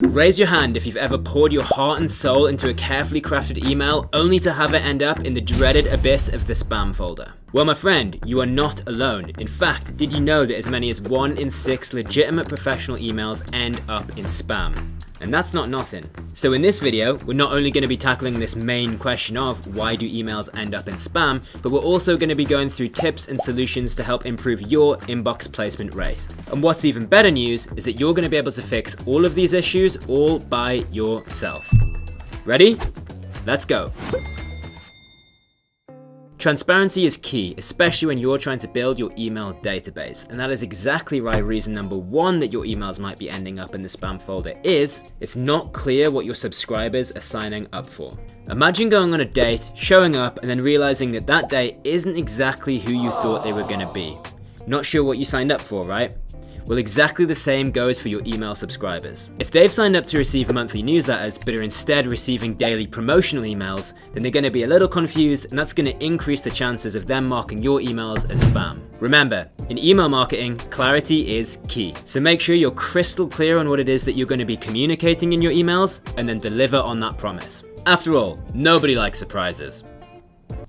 Raise your hand if you've ever poured your heart and soul into a carefully crafted email only to have it end up in the dreaded abyss of the spam folder. Well, my friend, you are not alone. In fact, did you know that as many as 1 in 6 legitimate professional emails end up in spam? And that's not nothing. So in this video, we're not only going to be tackling this main question of why do emails end up in spam, but we're also going to be going through tips and solutions to help improve your inbox placement rate. And what's even better news is that you're going to be able to fix all of these issues all by yourself. Ready? Let's go. Transparency is key, especially when you're trying to build your email database. And that is exactly why reason number 1 that your emails might be ending up in the spam folder is it's not clear what your subscribers are signing up for. Imagine going on a date, showing up, and then realizing that that date isn't exactly who you thought they were going to be. Not sure what you signed up for, right? Well, exactly the same goes for your email subscribers. If they've signed up to receive monthly newsletters but are instead receiving daily promotional emails, then they're going to be a little confused, and that's going to increase the chances of them marking your emails as spam. Remember, in email marketing, clarity is key. So make sure you're crystal clear on what it is that you're going to be communicating in your emails, and then deliver on that promise. After all, nobody likes surprises.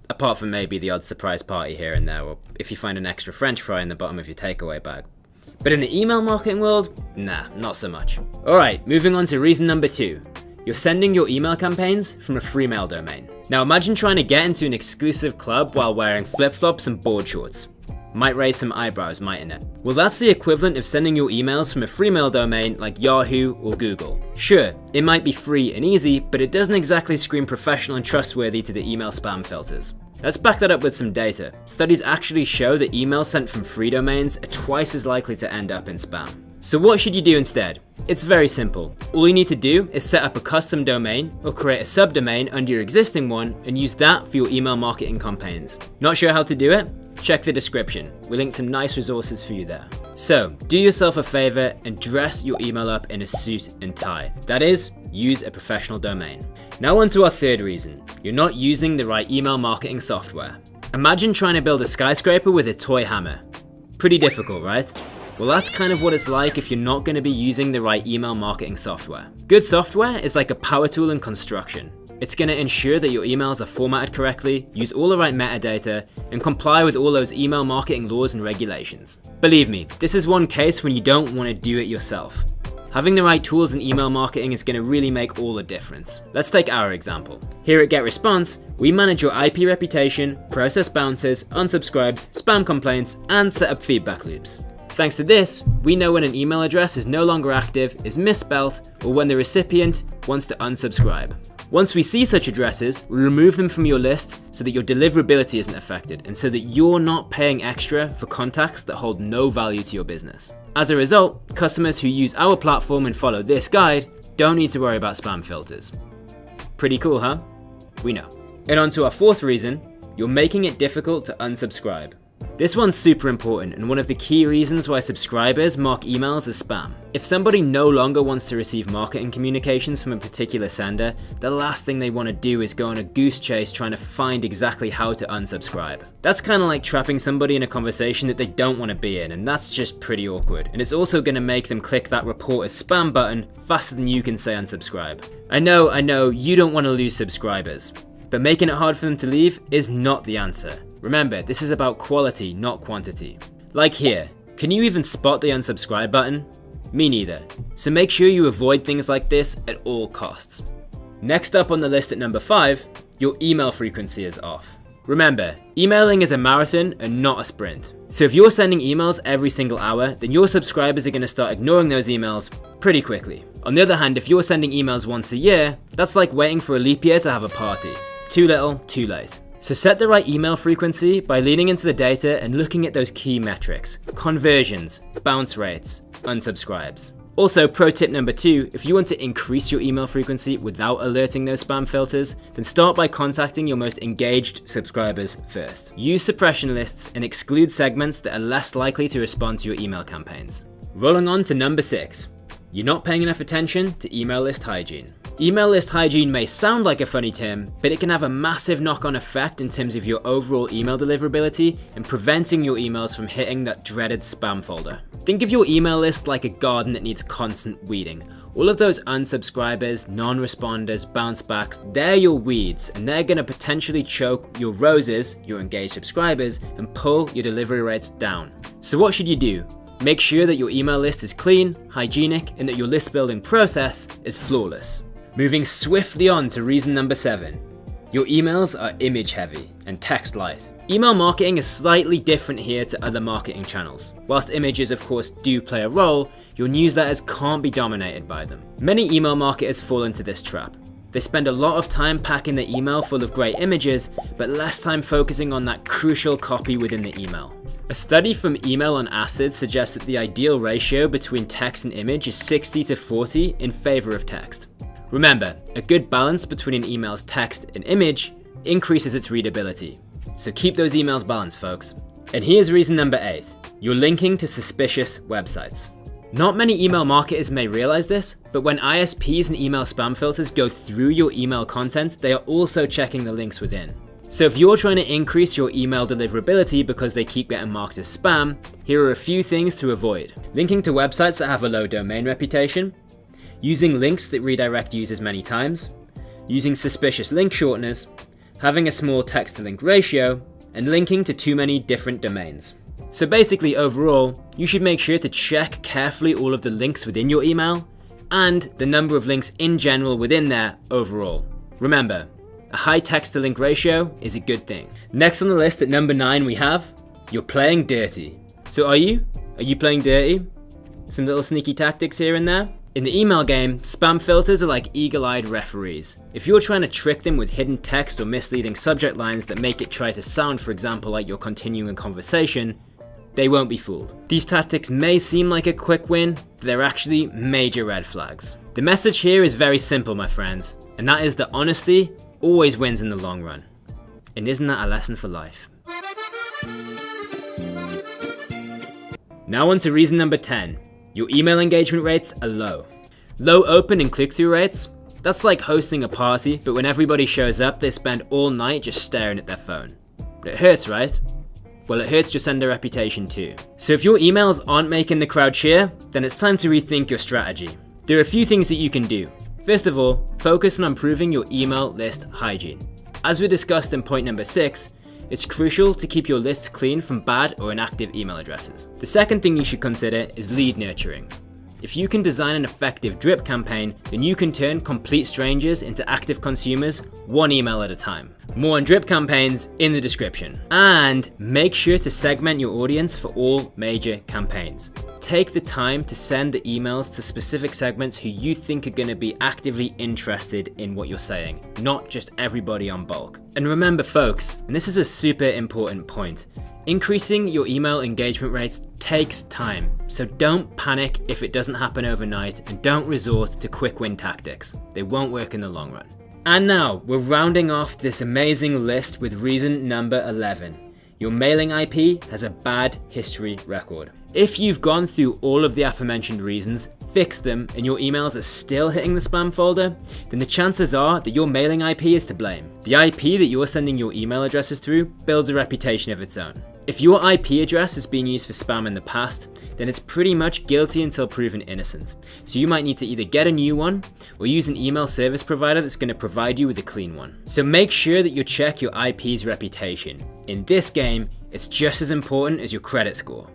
Apart from maybe the odd surprise party here and there, or if you find an extra French fry in the bottom of your takeaway bag. But in the email marketing world, nah, not so much. Alright, moving on to reason number 2. You're sending your email campaigns from a free mail domain. Now imagine trying to get into an exclusive club while wearing flip-flops and board shorts. Might raise some eyebrows, mightn't it? Well, that's the equivalent of sending your emails from a free mail domain like Yahoo or Google. Sure, it might be free and easy, but it doesn't exactly scream professional and trustworthy to the email spam filters. Let's back that up with some data. Studies actually show that emails sent from free domains are twice as likely to end up in spam. So what should you do instead? It's very simple. All you need to do is set up a custom domain or create a subdomain under your existing one and use that for your email marketing campaigns. Not sure how to do it? Check the description. We linked some nice resources for you there. So, do yourself a favor and dress your email up in a suit and tie. That is, use a professional domain. Now on to our third reason. You're not using the right email marketing software. Imagine trying to build a skyscraper with a toy hammer. Pretty difficult, right? Well, that's kind of what it's like if you're not going to be using the right email marketing software. Good software is like a power tool in construction. It's going to ensure that your emails are formatted correctly, use all the right metadata, and comply with all those email marketing laws and regulations. Believe me, this is one case when you don't want to do it yourself. Having the right tools in email marketing is going to really make all the difference. Let's take our example. Here at GetResponse, we manage your IP reputation, process bounces, unsubscribes, spam complaints, and set up feedback loops. Thanks to this, we know when an email address is no longer active, is misspelt, or when the recipient wants to unsubscribe. Once we see such addresses, we remove them from your list so that your deliverability isn't affected and so that you're not paying extra for contacts that hold no value to your business. As a result, customers who use our platform and follow this guide don't need to worry about spam filters. Pretty cool, huh? We know. And on to our fourth reason, you're making it difficult to unsubscribe. This one's super important and one of the key reasons why subscribers mark emails as spam. If somebody no longer wants to receive marketing communications from a particular sender, the last thing they want to do is go on a goose chase trying to find exactly how to unsubscribe. That's kind of like trapping somebody in a conversation that they don't want to be in, and that's just pretty awkward. And it's also going to make them click that report as spam button faster than you can say unsubscribe. I know, you don't want to lose subscribers, but making it hard for them to leave is not the answer. Remember, this is about quality, not quantity. Like here, can you even spot the unsubscribe button? Me neither. So make sure you avoid things like this at all costs. Next up on the list at number 5, your email frequency is off. Remember, emailing is a marathon and not a sprint. So if you're sending emails every single hour, then your subscribers are going to start ignoring those emails pretty quickly. On the other hand, if you're sending emails once a year, that's like waiting for a leap year to have a party. Too little, too late. So set the right email frequency by leaning into the data and looking at those key metrics: conversions, bounce rates, unsubscribes. Also, pro tip number 2, if you want to increase your email frequency without alerting those spam filters, then start by contacting your most engaged subscribers first. Use suppression lists and exclude segments that are less likely to respond to your email campaigns. Rolling on to number 6. You're not paying enough attention to email list hygiene. Email list hygiene may sound like a funny term, but it can have a massive knock-on effect in terms of your overall email deliverability and preventing your emails from hitting that dreaded spam folder. Think of your email list like a garden that needs constant weeding. All of those unsubscribers, non-responders, bounce backs, they're your weeds, and they're going to potentially choke your roses, your engaged subscribers, and pull your delivery rates down. So what should you do? Make sure that your email list is clean, hygienic, and that your list building process is flawless. Moving swiftly on to reason number 7. Your emails are image heavy and text light. Email marketing is slightly different here to other marketing channels. Whilst images of course do play a role, your newsletters can't be dominated by them. Many email marketers fall into this trap. They spend a lot of time packing the email full of great images, but less time focusing on that crucial copy within the email. A study from Email on Acid suggests that the ideal ratio between text and image is 60-40 in favor of text. Remember, a good balance between an email's text and image increases its readability. So keep those emails balanced, folks. And here's reason number 8. You're linking to suspicious websites. Not many email marketers may realize this, but when ISPs and email spam filters go through your email content, they are also checking the links within. So if you're trying to increase your email deliverability because they keep getting marked as spam, here are a few things to avoid. Linking to websites that have a low domain reputation, using links that redirect users many times, using suspicious link shorteners, having a small text to link ratio, and linking to too many different domains. So basically overall, you should make sure to check carefully all of the links within your email and the number of links in general within there overall. Remember, a high text to link ratio is a good thing. Next on the list at number 9 we have, you're playing dirty. So are you? Are you playing dirty? Some little sneaky tactics here and there? In the email game, spam filters are like eagle-eyed referees. If you're trying to trick them with hidden text or misleading subject lines that make it try to sound, for example, like you're continuing a conversation, they won't be fooled. These tactics may seem like a quick win, but they're actually major red flags. The message here is very simple, my friends, and that is that honesty always wins in the long run. And isn't that a lesson for life? Now on to reason number 10. Your email engagement rates are low. Low open and click-through rates? That's like hosting a party, but when everybody shows up, they spend all night just staring at their phone. It hurts, right? Well, it hurts your sender reputation too. So if your emails aren't making the crowd cheer, then it's time to rethink your strategy. There are a few things that you can do. First of all, focus on improving your email list hygiene. As we discussed in point number 6, it's crucial to keep your lists clean from bad or inactive email addresses. The second thing you should consider is lead nurturing. If you can design an effective drip campaign, then you can turn complete strangers into active consumers one email at a time. More on drip campaigns in the description. And make sure to segment your audience for all major campaigns. Take the time to send the emails to specific segments who you think are going to be actively interested in what you're saying, not just everybody on bulk. And remember folks, and this is a super important point, increasing your email engagement rates takes time, so don't panic if it doesn't happen overnight, and don't resort to quick win tactics. They won't work in the long run. And now, we're rounding off this amazing list with reason number 11. Your mailing IP has a bad history record. If you've gone through all of the aforementioned reasons, fixed them, and your emails are still hitting the spam folder, then the chances are that your mailing IP is to blame. The IP that you're sending your email addresses through builds a reputation of its own. If your IP address has been used for spam in the past, then it's pretty much guilty until proven innocent. So you might need to either get a new one or use an email service provider that's going to provide you with a clean one. So make sure that you check your IP's reputation. In this game, it's just as important as your credit score.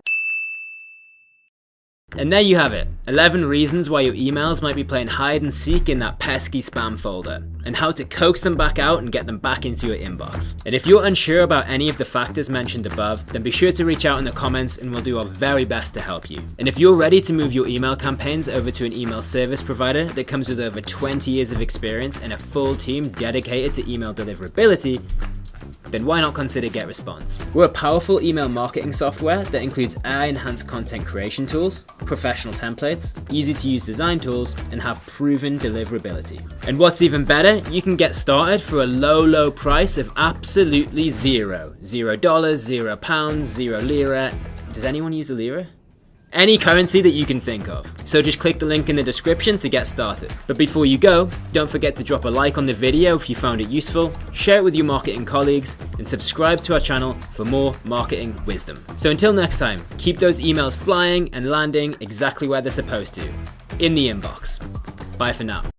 And there you have it, 11 reasons why your emails might be playing hide and seek in that pesky spam folder, and how to coax them back out and get them back into your inbox. And if you're unsure about any of the factors mentioned above, then be sure to reach out in the comments and we'll do our very best to help you. And if you're ready to move your email campaigns over to an email service provider that comes with over 20 years of experience and a full team dedicated to email deliverability, then why not consider GetResponse? We're a powerful email marketing software that includes AI-enhanced content creation tools, professional templates, easy-to-use design tools, and have proven deliverability. And what's even better, you can get started for a low price of absolutely $0. $0, £0, 0 lira. Does anyone use the lira? Any currency that you can think of. So just click the link in the description to get started. But before you go, don't forget to drop a like on the video if you found it useful, share it with your marketing colleagues, and subscribe to our channel for more marketing wisdom. So until next time, keep those emails flying and landing exactly where they're supposed to, in the inbox. Bye for now.